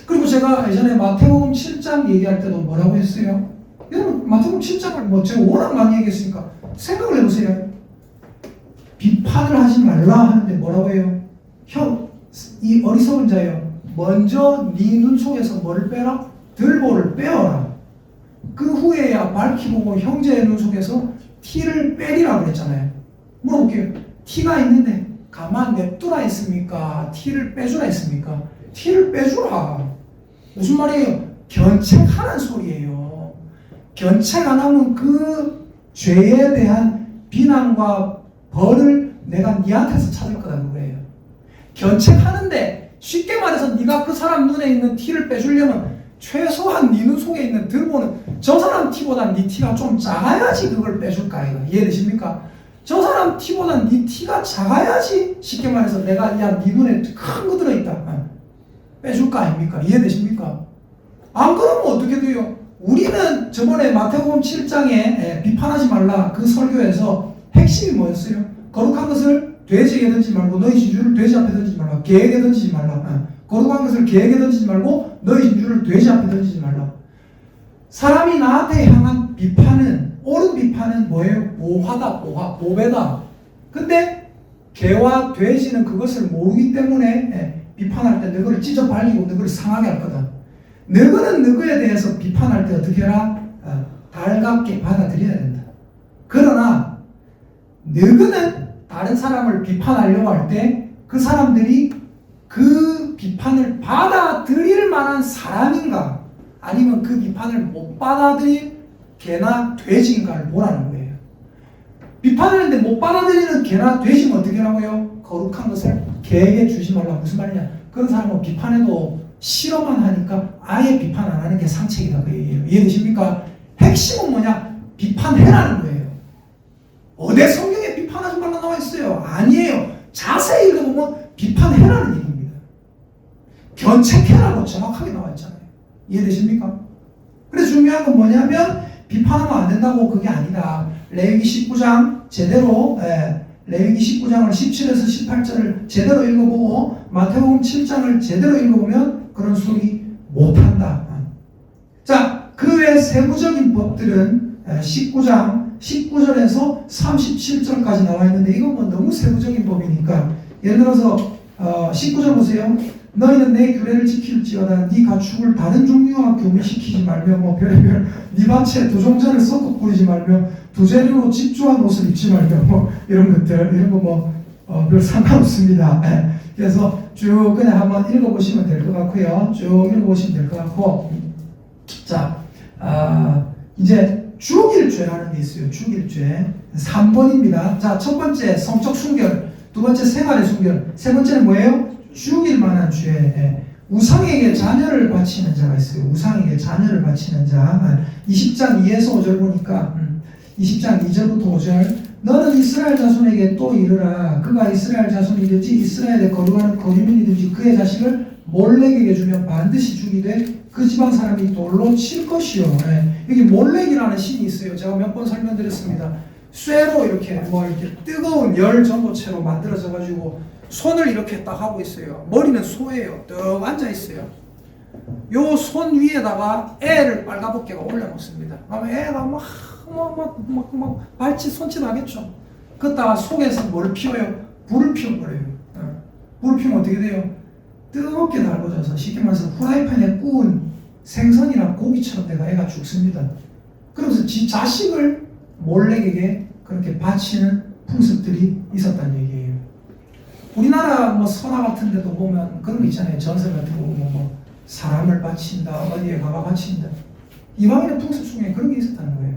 그리고 제가 예전에 마태복음 7장 얘기할 때도 뭐라고 했어요? 여러분 마태복음 7장을 제가 워낙 많이 얘기했으니까 생각을 해보세요. 비판을 하지 말라 하는데 뭐라고 해요? 이 어리석은 자예요. 먼저 네 눈 속에서 뭐를 빼라? 들보를 빼어라. 그 후에야 밝히 보고 형제의 눈 속에서 티를 빼리라 그랬잖아요. 물어볼게요. 티가 있는데 가만 냅두라 했습니까? 티를 빼주라 했습니까? 티를 빼주라. 무슨 말이에요? 견책하는 소리예요. 견책 안 하면 그 죄에 대한 비난과 벌을 내가 니한테서 찾을 거다 그거예요. 견책하는데 쉽게 말해서 네가 그 사람 눈에 있는 티를 빼주려면 최소한 네 눈 속에 있는 들보는 저 사람 티보다 네 티가 좀 작아야지 그걸 빼줄까 이거 이해되십니까? 저 사람 티보다 네 티가 작아야지 쉽게 말해서 내가 야 네 눈에 큰 거 들어있다 빼줄까 아닙니까? 이해되십니까? 안 그러면 어떻게 돼요? 우리는 저번에 마태복음 7장에 비판하지 말라 그 설교에서 핵심이 뭐였어요? 거룩한 것을 돼지에게 던지지 말고 너희 진주를 돼지 앞에 던지지 말라. 개에게 던지지 말라. 거룩한 것을 개에게 던지지 말고 너희 진주를 돼지 앞에 던지지 말라. 사람이 나한테 향한 비판은 옳은 비판은 뭐예요? 모하다, 모배다. 근데 개와 돼지는 그것을 모르기 때문에 비판할 때 너희를 찢어 발리고 너희를 상하게 할 거다. 너희는 너희에 대해서 비판할 때 어떻게 해라? 달갑게 받아들여야 된다. 그러나 너희는 다른 사람을 비판하려고 할 때 그 사람들이 그 비판을 받아들일 만한 사람인가 아니면 그 비판을 못 받아들일 개나 돼지인가를 보라는 거예요. 비판을 했는데 못 받아들이는 개나 돼지면 어떻게 하라고요? 거룩한 것을 개에게 주지 말라. 무슨 말이냐? 그런 사람은 비판해도 싫어만 하니까 아예 비판 안 하는 게 상책이다 그 얘기예요. 이해되십니까? 핵심은 뭐냐? 비판해라는 거예요. 어디 성경에 비판하지 말라 나와 있어요? 아니에요. 자세히 읽어보면 비판해라는 얘기입니다. 견책해라고 정확하게 나와 있잖아요. 이해되십니까? 그래서 중요한 건 뭐냐면 비판하면 안 된다고 그게 아니다. 레위기 19장 제대로 레위기 19장을 17에서 18절을 제대로 읽어보고 마태복음 7장을 제대로 읽어보면 그런 소리 못한다. 자, 그 외 세부적인 법들은 19장 19절에서 37절까지 나와 있는데 이건 뭐 너무 세부적인 법이니까 예를 들어서 19절 보세요. 너희는 내 규례를 지킬지어다 네 가축을 다른 종류와 교미시키지 말며 뭐 별의별 네 밭에 두 종자를 섞어 뿌리지 말며 두 재료로 집주한 옷을 입지 말며 뭐 이런 것들 이런 거 뭐 별 상관없습니다. 그래서 쭉 그냥 한번 읽어보시면 될 것 같고요. 쭉 읽어보시면 될 것 같고 자 이제 죽일죄라는 게 있어요. 죽일죄 3번입니다. 자, 첫 번째 성적 순결, 두 번째 생활의 순결, 세 번째는 뭐예요? 죽일 만한 죄. 우상에게 자녀를 바치는 자가 있어요. 우상에게 자녀를 바치는 자. 20장 2에서 5절 보니까 20장 2절부터 5절 너는 이스라엘 자손에게 또 이르라 그가 이스라엘 자손이든지 이스라엘에 거류하는 거류민이든지 그의 자식을 몰렉에게 주면 반드시 죽이되 그 지방 사람이 돌로 칠 것이요. 여기 몰렉이라는 신이 있어요. 제가 몇 번 설명드렸습니다. 쇠로 이렇게 이렇게 뜨거운 열 전도체로 만들어져 가지고 손을 이렇게 딱 하고 있어요. 머리는 소예요. 떡 앉아 있어요. 요 손 위에다가 애를 빨가벗게가 올려놓습니다. 그러면 애가 막 발짓 손짓 하겠죠. 그러다가 속에서 뭘 피워요? 불을 피워버려요. 불을 피우면 어떻게 돼요? 뜨겁게 달궈져서 쉽게 말해서 후라이팬에 구운 생선이나 고기처럼 내가 애가 죽습니다. 그러면서 지 자식을 몰렉에게 그렇게 바치는 풍습들이 있었다는 얘기예요. 우리나라 뭐 선화 같은 데도 보면 그런 거 있잖아요. 전설 같은 거 보면 뭐 사람을 바친다, 어디에 가가 바친다. 이방인의 풍습 중에 그런 게 있었다는 거예요.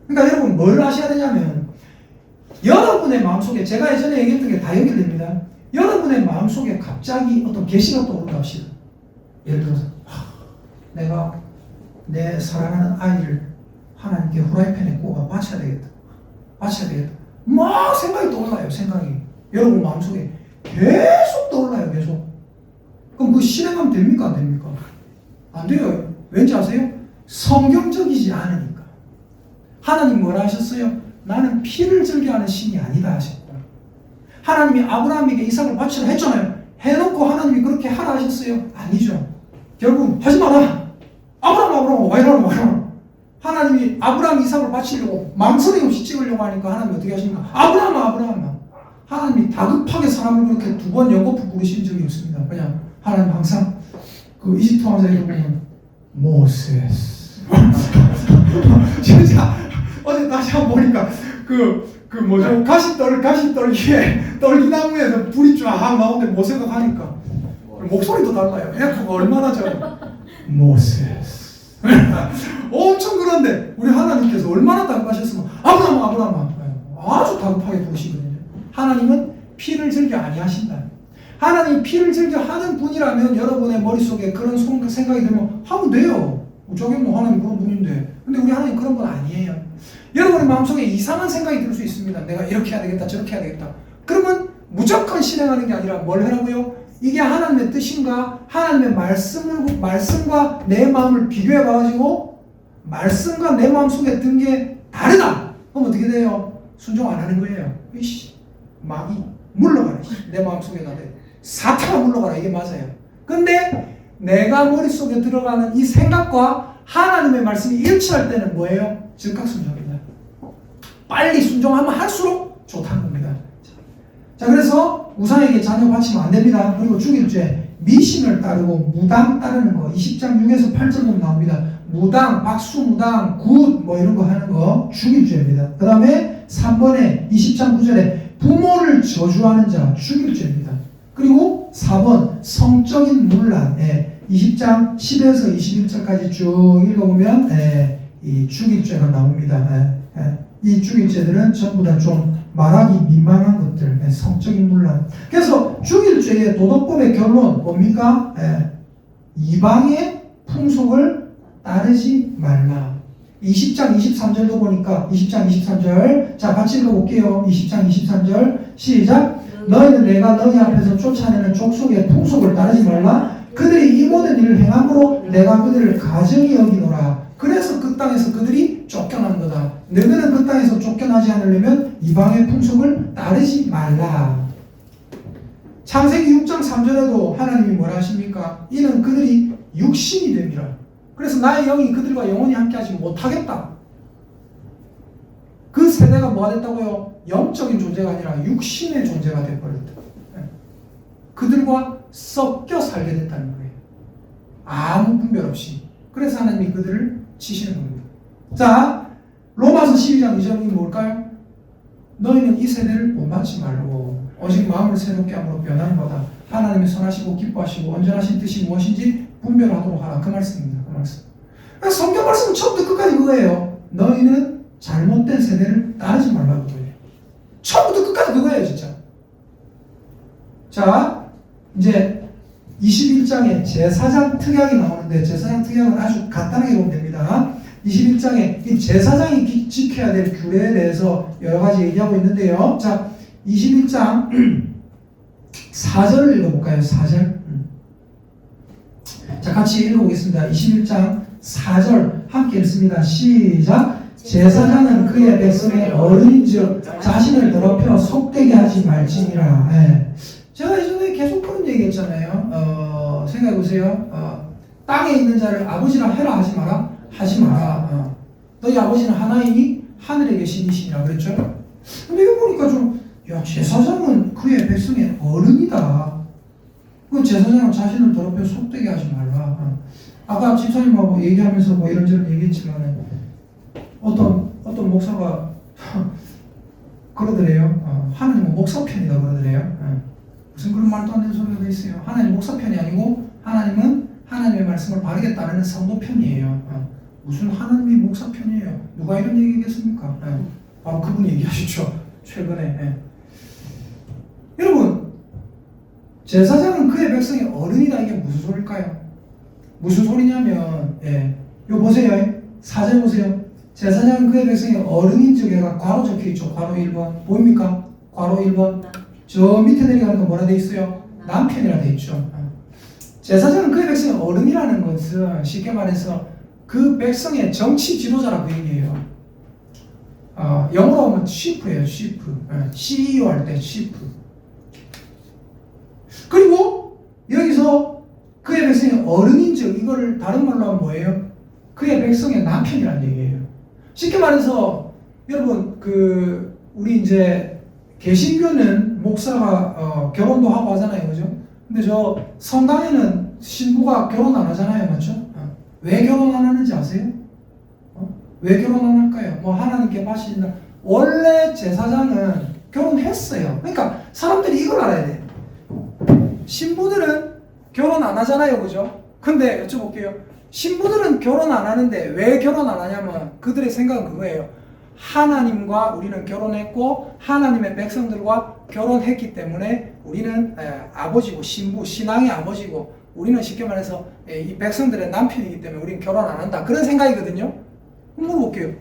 그러니까 여러분 뭘 아셔야 되냐면 여러분의 마음속에 제가 예전에 얘기했던 게 다 연결됩니다. 여러분의 마음속에 갑자기 어떤 계시가 떠오른다 합시다. 예를 들어서 내가 내 사랑하는 아이를 하나님께 후라이팬에 구워 바쳐야 되겠다. 바쳐야 되겠다. 막 생각이 떠올라요. 생각이. 여러분 마음속에 계속 떠올라요. 계속. 그럼 그 실행하면 됩니까? 안 됩니까? 안 돼요. 왠지 아세요? 성경적이지 않으니까. 하나님 뭐라 하셨어요? 나는 피를 즐겨하는 신이 아니다 하셨고 하나님이 아브라함에게 이삭을 바치라 했잖아요. 해놓고 하나님이 그렇게 하라 하셨어요? 아니죠. 결국 하지 마라. 아브라함 왜 이러노? 하나님이 아브라함 이삭을 바치려고 망설임 없이 찍으려고 하니까 하나님이 어떻게 하십니까? 아브라함. 하나님이 다급하게 사람을 그렇게 두 번 연거푸 부르신 적이 없습니다. 그냥 하나님 항상 그 이집트 왕자 이름 보면 모세스 진짜 어제 다시 한번 보니까 그 뭐죠? 가시떨기에 떨기나무에서 불이 쫙 나오는데 모세가 가니까 목소리도 달라요. 에코가 얼마나 모세스. 엄청 그런데 우리 하나님께서 얼마나 다급하셨으면 아브라함 아주 다급하게 부르시거든요. 하나님은 피를 즐겨 아니하신다. 하나님이 피를 즐겨 하는 분이라면 여러분의 머릿속에 그런 생각이 들면 하면 돼요. 저게 뭐 하나님 그런 분인데. 근데 우리 하나님 그런 분 아니에요. 여러분의 마음속에 이상한 생각이 들 수 있습니다. 내가 이렇게 해야 되겠다 저렇게 해야 되겠다. 그러면 무조건 실행하는 게 아니라 뭘 하라고요? 이게 하나님의 뜻인가? 하나님의 말씀과 내 마음을 비교해봐가지고 말씀과 내 마음 속에 든 게 다르다. 그럼 어떻게 돼요? 순종 안 하는 거예요. 이씨, 마귀 물러가라. 내 마음 속에다 대. 사탄아 물러가라. 이게 맞아요. 근데 내가 머릿속에 들어가는 이 생각과 하나님의 말씀이 일치할 때는 뭐예요? 즉각 순종입니다. 빨리 순종하면 할수록 좋다는 겁니다. 자, 그래서 우상에게 자녀 바치면 안 됩니다. 그리고 죽일 죄, 미신을 따르고 무당 따르는 거 20장 6에서 8절 보면 나옵니다. 무당, 박수무당, 굿 뭐 이런 거 하는 거 죽일 죄입니다. 그 다음에 3번에 20장 9절에 부모를 저주하는 자 죽일 죄입니다. 그리고 4번 성적인 문란, 20장 10에서 21절까지 쭉 읽어보면 이 죽일 죄가 나옵니다. 이 죽일 죄들은 전부 다 좀 말하기 민망한 것들, 성적인 문란. 그래서 죽일 죄의 도덕법의 결론 뭡니까? 이방의 풍속을 따르지 말라. 20장 23절도 보니까 20장 23절 자 같이 읽어볼게요. 20장 23절 시작. 너희는 내가 너희 앞에서 쫓아내는 족속의 풍속을 따르지 말라. 그들이 이 모든 일을 행함으로 내가 그들을 가증히 여기노라. 그래서 그 땅에서 그들이 쫓겨난 거다. 너희는 그 땅에서 쫓겨나지 않으려면 이방의 풍속을 따르지 말라. 창세기 6장 3절에도 하나님이 뭐라 하십니까? 이는 그들이 육신이 됨이라. 그래서 나의 영이 그들과 영원히 함께하지 못하겠다. 그 세대가 뭐가 됐다고요? 영적인 존재가 아니라 육신의 존재가 되어버렸다. 그들과 섞여 살게 됐다는 거예요. 아무 분별 없이. 그래서 하나님이 그들을 치시는 겁니다. 자, 로마서 12장 2절이 뭘까요? 너희는 이 세대를 본받지 말고 오직 마음을 새롭게 함으로 변하는 거다. 하나님이 선하시고 기뻐하시고 온전하신 뜻이 무엇인지 분별하도록 하라. 그 말씀입니다. 그 말씀. 성경 말씀은 처음부터 끝까지 그거예요. 너희는 잘못된 세대를 따르지 말라고 그래요. 처음부터 끝까지 그거예요, 진짜. 자, 이제 21장에 제사장 특약이 나오는데 제사장 특약은 아주 간단하게 보면 됩니다. 21장에 이 제사장이 지켜야 될 규례에 대해서 여러 가지 얘기하고 있는데요. 자, 21장 4절을 읽어볼까요? 4절. 자, 같이 읽어보겠습니다. 21장 4절 함께 읽습니다. 시작. 제사장은 그의 백성의 어른인즉 자신을 더럽혀 속되게 하지 말지니라. 제가 예전에 계속 그런 얘기 했잖아요. 생각해보세요. 땅에 있는 자를 아버지라 해라 하지 마라. 하지 마라. 너희 아버지는 하나이니 하늘에 계신 이시니라 그랬죠. 근데 이거 보니까 좀, 야, 제사장은 그의 백성의 어른이다. 그 제사장은 자신을 더럽혀 속되게 하지 말라. 아까 집사님하고 얘기하면서 뭐 이런저런 얘기했지만은 어떤 목사가 그러더래요. 하나님은 목사 편이다 그러더래요. 무슨 그런 말도 안 되는 소리가 있어요. 하나님 목사 편이 아니고 하나님은 하나님의 말씀을 바르게 따르는 성도 편이에요. 무슨 하나님이 목사 편이에요? 누가 이런 얘기겠습니까? 바로 그분이 얘기하시죠. 최근에. 여러분, 제사장은 그의 백성의 어른이다. 이게 무슨 소리일까요? 무슨 소리냐면, 이거 보세요. 4절 보세요. 제사장은 그의 백성의 어른인즉 얘가 괄호 적혀있죠. 괄호 1번. 보입니까? 괄호 1번. 저 밑에 내려가니까 뭐라 돼 있어요? 남편이라 돼 있죠. 제사장은 그의 백성의 어른이라는 것은 쉽게 말해서 그 백성의 정치 지도자라고 얘기해요. 영어로 하면 chief예요. chief. CEO 할 때 chief. 그리고 여기서 그의 백성의 어른인즉 이거를 다른 말로 하면 뭐예요? 그의 백성의 남편이라는 얘기예요. 쉽게 말해서 여러분 우리 이제 개신교는 목사가 결혼도 하고 하잖아요, 그죠? 근데 저 성당에는 신부가 결혼 안 하잖아요, 맞죠? 왜 결혼 안 하는지 아세요? 왜 결혼 안 할까요? 뭐 하나님께 바치신다. 원래 제사장은 결혼했어요. 그러니까 사람들이 이걸 알아야 돼. 신부들은 결혼 안 하잖아요, 그죠? 근데 여쭤볼게요. 신부들은 결혼 안 하는데 왜 결혼 안 하냐면 그들의 생각은 그거예요. 하나님과 우리는 결혼했고 하나님의 백성들과 결혼했기 때문에 우리는 아버지고 신부, 신앙의 아버지고 우리는 쉽게 말해서 이 백성들의 남편이기 때문에 우리는 결혼 안 한다. 그런 생각이거든요. 물어볼게요.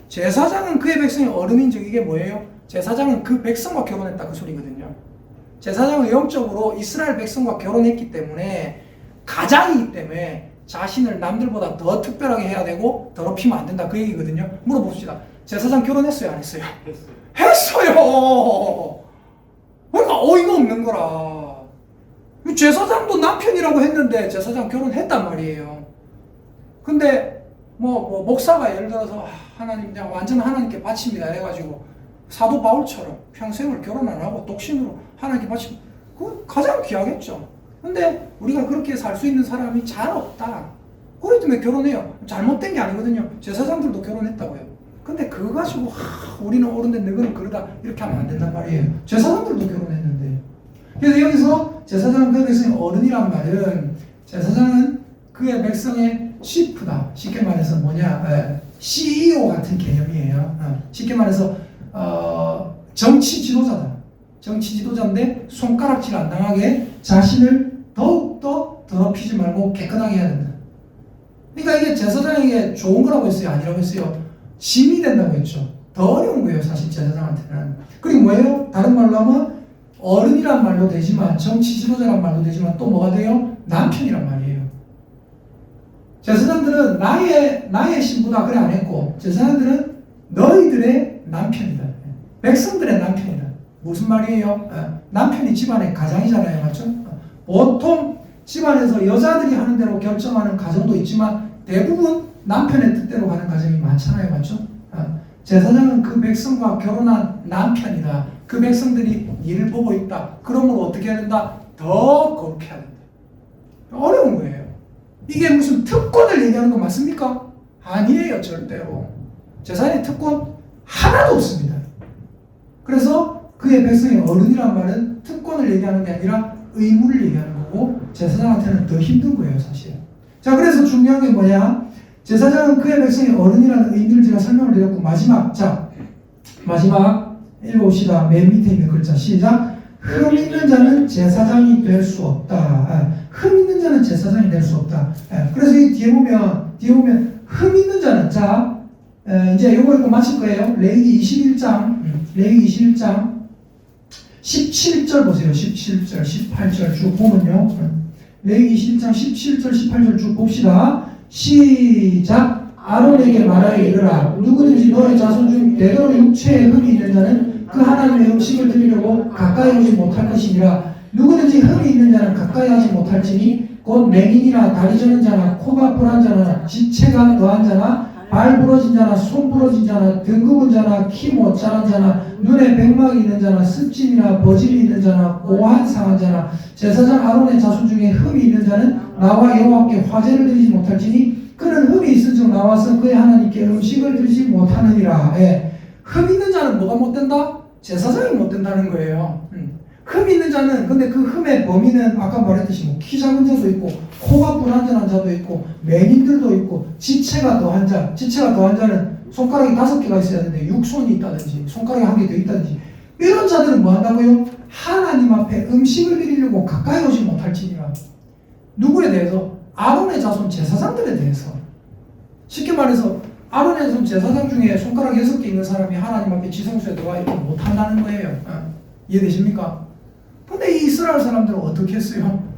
제사장은 그의 백성의 어른인 즉 이게 뭐예요? 제사장은 그 백성과 결혼했다 그 소리거든요. 제사장은 영적으로 이스라엘 백성과 결혼했기 때문에 가장이기 때문에 자신을 남들보다 더 특별하게 해야 되고 더럽히면 안 된다 그 얘기거든요. 물어봅시다. 제사장 결혼했어요 안 했어요? 했어요. 그러니까 어이가 없는 거라. 제사장도 남편이라고 했는데 제사장 결혼했단 말이에요. 근데 뭐 목사가 예를 들어서 하나님 그냥 완전 하나님께 바칩니다 해가지고 사도 바울처럼 평생을 결혼 안 하고 독신으로 하나님께 바치면 그건 가장 귀하겠죠. 근데 우리가 그렇게 살 수 있는 사람이 잘 없다. 그렇기 때문에 결혼해요. 잘못된 게 아니거든요. 제사장들도 결혼했다고요. 근데 그거 가지고 우리는 옳은데 너희는 그러다 이렇게 하면 안 된단 말이에요. 제사장들도 결혼했는데. 그래서 여기서 제사장은 그의 백성의 어른이란 말은 제사장은 그의 백성의 치프다. 쉽게 말해서 뭐냐 CEO 같은 개념이에요. 쉽게 말해서 정치 지도자다. 정치 지도자인데 손가락질 안 당하게 자신을 더욱더 더럽히지 말고 깨끗하게 해야 된다. 그러니까 이게 제사장에게 좋은 거라고 했어요? 아니라고 했어요? 짐이 된다고 했죠. 더 어려운 거예요 사실 제사장한테는. 그리고 뭐예요? 다른 말로 하면 어른이란 말도 되지만 정치 지도자란 말도 되지만 또 뭐가 돼요? 남편이란 말이에요. 제사장들은 나의 신부다 그래 안 했고 제사장들은 너희들의 남편이다. 백성들의 남편이다. 무슨 말이에요? 남편이 집안의 가장이잖아요. 맞죠? 보통 집안에서 여자들이 하는 대로 결정하는 가정도 있지만 대부분 남편의 뜻대로 가는 가정이 많잖아요. 맞죠? 제사장은 그 백성과 결혼한 남편이다. 그 백성들이 일을 보고 있다. 그러므로 어떻게 해야 된다? 더 거룩해야 된다. 어려운 거예요. 이게 무슨 특권을 얘기하는 거 맞습니까? 아니에요. 절대로. 제사장의 특권 하나도 없습니다. 그래서 그의 백성의 어른이란 말은 특권을 얘기하는 게 아니라 의무를 얘기하는 거고 제사장한테는 더 힘든 거예요 사실. 자 그래서 중요한 게 뭐냐? 제사장은 그의 백성의 어른이라는 의미를 제가 설명을 드렸고 마지막 읽어봅시다. 맨 밑에 있는 글자 시작. 흠 있는 자는 제사장이 될 수 없다. 흠 있는 자는 제사장이 될 수 없다. 그래서 이 뒤에 보면 흠 있는 자는 이제 이거 읽고 마칠 거예요. 레위기 21장 17절 보세요. 17절, 18절 쭉 보면요. 레위기 21장 17절, 18절 쭉 봅시다. 시작. 아론에게 말하여 이르라. 누구든지 너의 자손 중 대대로 육체에 흠이 있는 자는 그 하나님의 음식을 드리려고 가까이 오지 못할 것이니라. 누구든지 흠이 있는 자는 가까이 하지 못할지니 곧 맹인이나 다리 저는 자나 코가 불한 자나 지체가 더한 자나 발 부러진 자나 손 부러진 자나 등 굽은 자나 키 못 자란 자나 눈에 백막이 있는 자나 습진이나 버질이 있는 자나 고한 상한 자나 제사장 아론의 자손 중에 흠이 있는 자는 나와 여호와께 화제를 드리지 못할지니 그는 흠이 있은즉 나와서 그의 하나님께 음식을 드리지 못하느니라. 흠 있는 자는 뭐가 못 된다? 제사장이 못 된다는 거예요. 흠 있는 자는 근데 그 흠의 범위는 아까 말했듯이 뭐 키 작은 자도 있고 코가 불안전한 자도 있고 맹인들도 있고 지체가 더한 자는 손가락이 5개가 있어야 되는데 6손이 있다든지 손가락이 1개 더 있다든지 이런 자들은 뭐 한다고요? 하나님 앞에 음식을 드리려고 가까이 오지 못할지니라. 누구에 대해서? 아론의 자손 제사장들에 대해서. 쉽게 말해서 아론의 자손 제사장 중에 손가락 6개 있는 사람이 하나님 앞에 지성소에 들어와 있지 못한다는 거예요. 이해되십니까? 근데 이 이스라엘 사람들은 어떻게 했어요?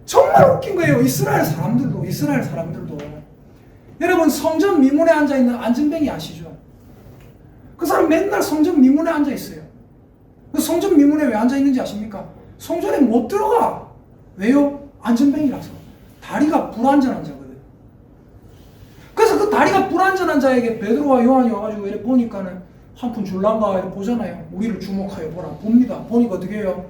정말 웃긴 거예요. 이스라엘 사람들도 여러분 성전 미문에 앉아있는 안전뱅이 아시죠? 그 사람 맨날 성전 미문에 앉아있어요. 그 성전 미문에 왜 앉아있는지 아십니까? 성전에 못 들어가. 왜요? 안전뱅이라서. 다리가 불안전한 자거든. 그래서 그 다리가 불안전한 자에게 베드로와 요한이 와가지고 이렇게 보니까는 한 푼 줄란가 이렇게 보잖아요. 우리를 주목하여 보라. 봅니다. 보니까 어떻게 해요?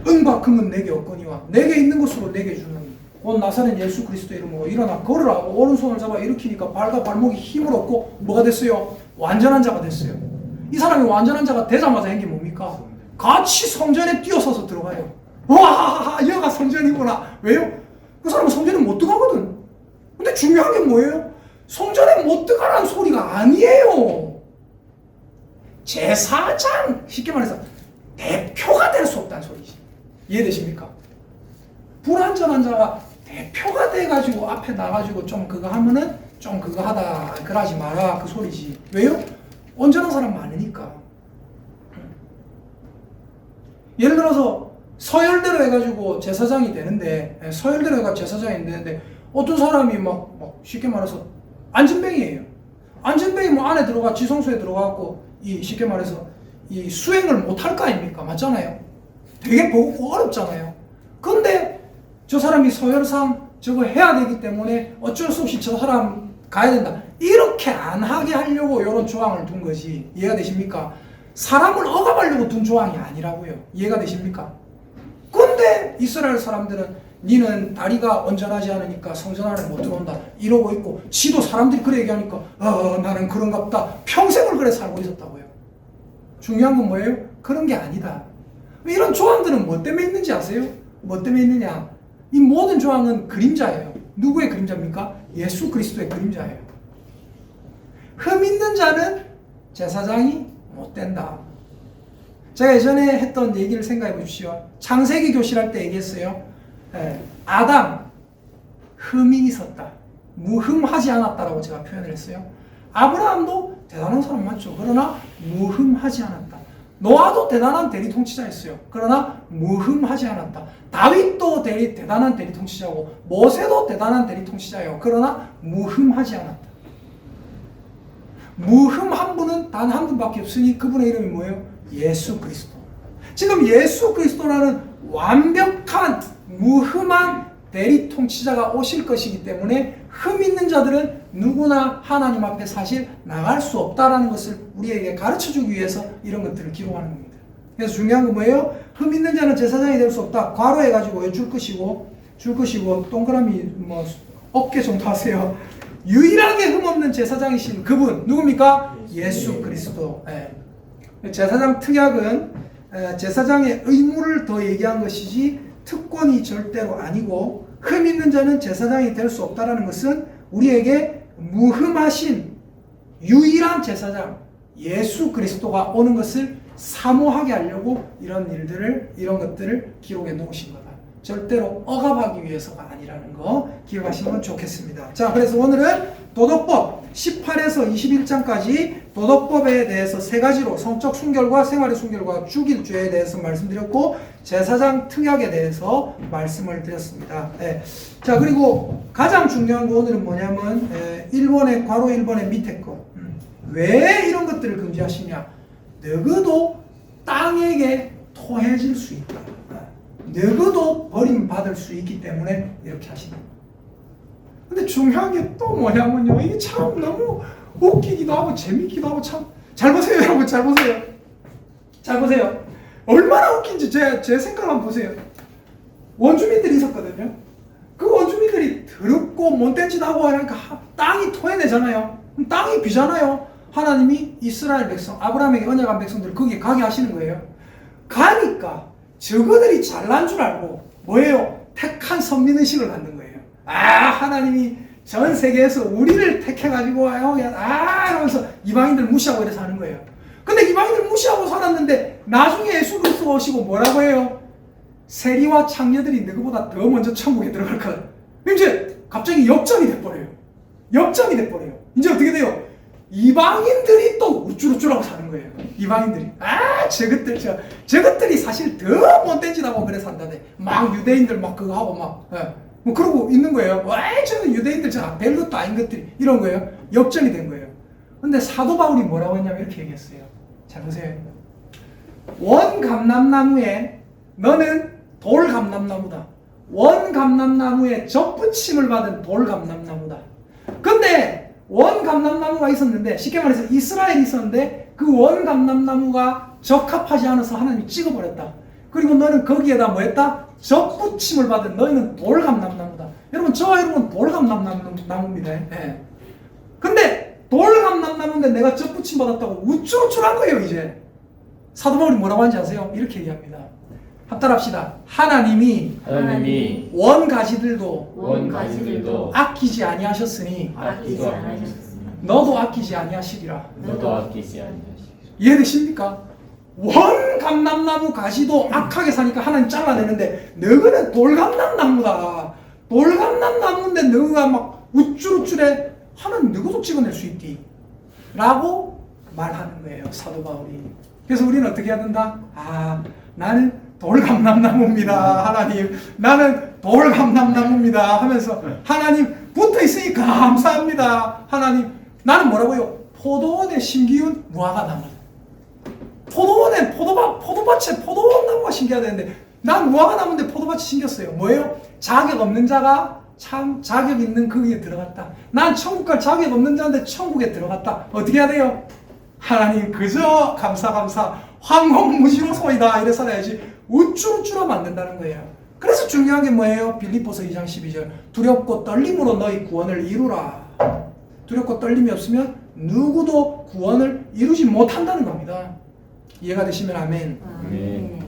은박한 건 내게 없거니와 내게 있는 것으로 내게 주는 곧 나사렛 예수 그리스도 이름으로 일어나 걸으라 하고 오른손을 잡아 일으키니까 발과 발목이 힘을 얻고 뭐가 됐어요? 완전한 자가 됐어요. 이 사람이 완전한 자가 되자마자 한 게 뭡니까? 같이 성전에 뛰어서서 들어가요. 와, 여가 성전이구나. 왜요? 그 사람은 성전에 못 들어가거든. 근데 중요한 게 뭐예요? 성전에 못 들어가라는 소리가 아니에요. 제사장, 쉽게 말해서 대표가 될 수 없다는 소리지. 이해되십니까? 불완전한 자가 대표가 돼가지고 앞에 나가지고 좀 그거 하면은 좀 그거 하다 그러지 마라 그 소리지. 왜요? 온전한 사람 많으니까. 예를 들어서 서열대로 해가지고 제사장이 되는데, 서열대로 해가지고 제사장이 되는데 어떤 사람이 막 쉽게 말해서 안전뱅이에요. 안전뱅이 뭐 안에 들어가 지성소에 들어가고 이 쉽게 말해서 이 수행을 못 할 거 아닙니까? 맞잖아요. 되게 보고 어렵잖아요. 근데 저 사람이 서열상 저거 해야 되기 때문에 어쩔 수 없이 저 사람 가야 된다. 이렇게 안 하게 하려고 이런 조항을 둔 거지. 이해가 되십니까? 사람을 억압하려고 둔 조항이 아니라고요. 이해가 되십니까? 근데 이스라엘 사람들은 니는 다리가 온전하지 않으니까 성전 안에 못 들어온다 이러고 있고, 지도 사람들이 그래 얘기하니까 나는 그런갑다 평생을 그래 살고 있었다고요. 중요한 건 뭐예요? 그런 게 아니다. 이런 조항들은 뭐 때문에 있는지 아세요? 뭐 때문에 있느냐? 이 모든 조항은 그림자예요. 누구의 그림자입니까? 예수 그리스도의 그림자예요. 흠 있는 자는 제사장이 못 된다. 제가 예전에 했던 얘기를 생각해 보십시오. 창세기 교실할 때 얘기했어요. 아담 흠이 있었다. 무흠하지 않았다라고 제가 표현을 했어요. 아브라함도 대단한 사람 맞죠. 그러나 무흠하지 않았다. 노아도 대단한 대리통치자였어요. 그러나 무흠하지 않았다. 다윗도 대단한 대리통치자고 모세도 대단한 대리통치자예요. 그러나 무흠하지 않았다. 무흠한 분은 단 한 분밖에 없으니 그분의 이름이 뭐예요? 예수 그리스도. 지금 예수 그리스도라는 완벽한 무흠한 대리통치자가 오실 것이기 때문에 흠 있는 자들은 누구나 하나님 앞에 사실 나갈 수 없다라는 것을 우리에게 가르쳐주기 위해서 이런 것들을 기록하는 겁니다. 그래서 중요한 건 뭐예요? 흠 있는 자는 제사장이 될 수 없다. 괄호해가지고 줄 것이고 동그라미 뭐 어깨 정도 하세요. 유일하게 흠 없는 제사장이신 그분 누굽니까? 예수 그리스도. 제사장 특약은 제사장의 의무를 더 얘기한 것이지 특권이 절대로 아니고, 흠 있는 자는 제사장이 될 수 없다는 것은 우리에게 무흠하신 유일한 제사장 예수 그리스도가 오는 것을 사모하게 하려고 이런 것들을 기록해 놓으신 거다. 절대로 억압하기 위해서가 아니라는 거 기억하시면 좋겠습니다. 자, 그래서 오늘은 도덕법 18에서 21장까지 도덕법에 대해서 세 가지로 성적 순결과 생활의 순결과 주길죄에 대해서 말씀드렸고, 제사장 특약에 대해서 말씀을 드렸습니다. 자, 그리고 가장 중요한 거 오늘은 뭐냐면 1번의 괄호 1번의 밑에 거. 왜 이런 것들을 금지하시냐? 너그도 땅에게 토해질 수 있다. 너그도 버림받을 수 있기 때문에 이렇게 하시는 거예요. 근데 중요한 게 또 뭐냐면요, 이게 참 너무 웃기기도 하고 재밌기도 하고 참. 잘 보세요, 여러분. 잘 보세요. 얼마나 웃긴지 제 생각 한번 보세요. 원주민들이 있었거든요. 그 원주민들이 더럽고 못된 짓 하고 하니까 땅이 토해내잖아요. 그럼 땅이 비잖아요. 하나님이 이스라엘 백성, 아브라함에게 언약한 백성들을 거기에 가게 하시는 거예요. 가니까 저거들이 잘난 줄 알고 뭐예요? 택한 선민의식을 갖는 거예요. 하나님이 전 세계에서 우리를 택해가지고 이러면서 이방인들 무시하고 이래서 하는 거예요. 근데 이방인들 무시하고 살았는데 나중에 예수 그리스도가 오시고 뭐라고 해요? 세리와 창녀들이 너희보다 더 먼저 천국에 들어갈 거다. 이제 갑자기 역전이 돼버려요. 이제 어떻게 돼요? 이방인들이 또 우쭐우쭐하고 사는 거예요. 이방인들이 저것들이 사실 더 못된 짓 하고 그래 산다네. 막 유대인들 막 그거 하고 뭐 그러고 있는 거예요. 왜 저는 유대인들 별것도 아닌 것들이 이런 거예요. 역전이 된 거예요. 근데 사도 바울이 뭐라고 했냐면 이렇게 얘기했어요. 잘 보세요. 원감람나무에 너는 돌감람나무다. 원감람나무에 접붙임을 받은 돌감람나무다. 근데 원감람나무가 있었는데, 쉽게 말해서 이스라엘이 있었는데 그 원감람나무가 적합하지 않아서 하나님이 찍어버렸다. 그리고 너는 거기에다 뭐 했다? 접붙임을 받은 너희는 돌감람나무다. 여러분, 저와 여러분 돌감람나무입니다. 근데 돌감람나무인데 내가 접붙임 받았다고 우쭐우쭐한 거예요. 이제 사도 바울이 뭐라고 하는지 아세요? 이렇게 얘기합니다. 합달합시다. 하나님이 하나님이 원가지들도 원가지들도 아끼지 아니하셨으니 아끼지 아니하셨으니 너도 아끼지 아니하시리라. 너도 아끼지 아니하시니 이해되십니까? 원 감람나무 가지도 악하게 사니까 하나님 잘라내는데 너희는 돌감람나무다. 돌감람나무인데 너희가 막 우쭐우쭐해. 하나님 너희도 찍어낼 수 있디 라고 말하는 거예요, 사도 바울이. 그래서 우리는 어떻게 해야 된다? 아, 나는 돌감람나무입니다, 하나님. 나는 돌감람나무입니다 하면서 하나님 붙어있으니 감사합니다, 하나님. 나는 뭐라고요? 포도원에 심기운 무화과나무. 포도원에 포도밭에 포도나무가 심겨야 되는데 난 무화과나무인데 포도밭이 심겼어요. 뭐예요? 자격 없는 자가 참 자격 있는 거기에 들어갔다. 난 천국 갈 자격 없는 자인데 천국에 들어갔다. 어떻게 해야 돼요? 하나님 그저 감사 황공무지로소이다 이래 살아야지 우쭐우쭐하면 안 된다는 거예요. 그래서 중요한 게 뭐예요? 빌립보서 2장 12절 두렵고 떨림으로 너희 구원을 이루라. 두렵고 떨림이 없으면 누구도 구원을 이루지 못한다는 겁니다. 이해가 되시면 아멘. 아멘.